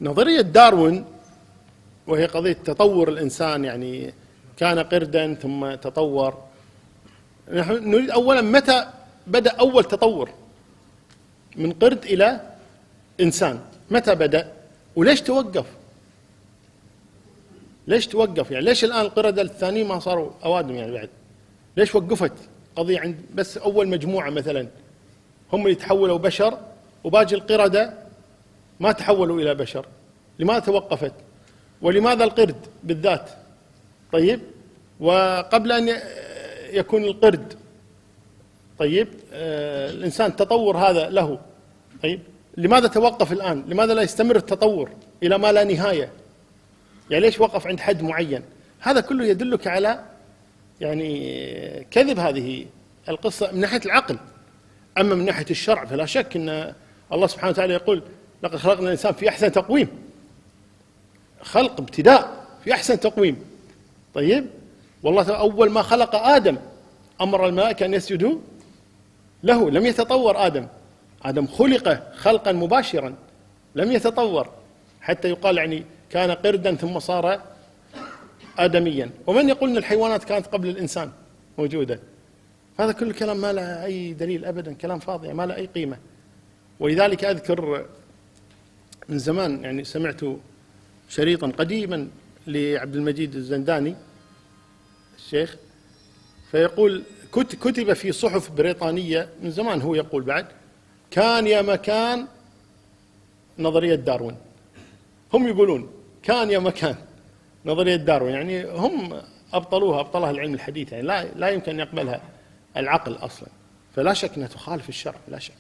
نظرية داروين وهي قضية تطور الإنسان، يعني كان قردا ثم تطور. نحن نريد أولا متى بدأ أول تطور من قرد إلى إنسان؟ متى بدأ وليش توقف؟ ليش توقف؟ يعني ليش الآن القردة الثانيين ما صاروا أوادم يعني بعد؟ ليش وقفت قضية عند بس أول مجموعة مثلا هم اللي تحولوا بشر وباقي القردة ما تحولوا إلى بشر؟ لماذا توقفت؟ ولماذا القرد بالذات؟ طيب، وقبل أن يكون القرد طيب الإنسان التطور هذا له، طيب لماذا توقف الآن؟ لماذا لا يستمر التطور إلى ما لا نهاية؟ يعني ليش وقف عند حد معين؟ هذا كله يدلك على يعني كذب هذه القصة من ناحية العقل. أما من ناحية الشرع فلا شك أن الله سبحانه وتعالى يقول لقد خلقنا الإنسان في أحسن تقويم، خلق ابتداء في أحسن تقويم. طيب، والله أول ما خلق آدم أمر الملائكة أن يسجدوا له، لم يتطور آدم خلق خلقا مباشرا لم يتطور حتى يقال يعني كان قردا ثم صار آدميا. ومن يقول أن الحيوانات كانت قبل الإنسان موجودة؟ هذا كل كلام ما له أي دليل أبدا، كلام فاضي ما له أي قيمة. ولذلك أذكر من زمان يعني سمعت شريطا قديما لعبد المجيد الزنداني الشيخ، فيقول كتب في صحف بريطانية من زمان، هو يقول بعد كان يا مكان نظرية داروين. هم يقولون كان يا مكان نظرية داروين، يعني هم أبطلها العلم الحديث، يعني لا يمكن أن يقبلها العقل أصلا. فلا شك أنها تخالف الشرع، لا شك.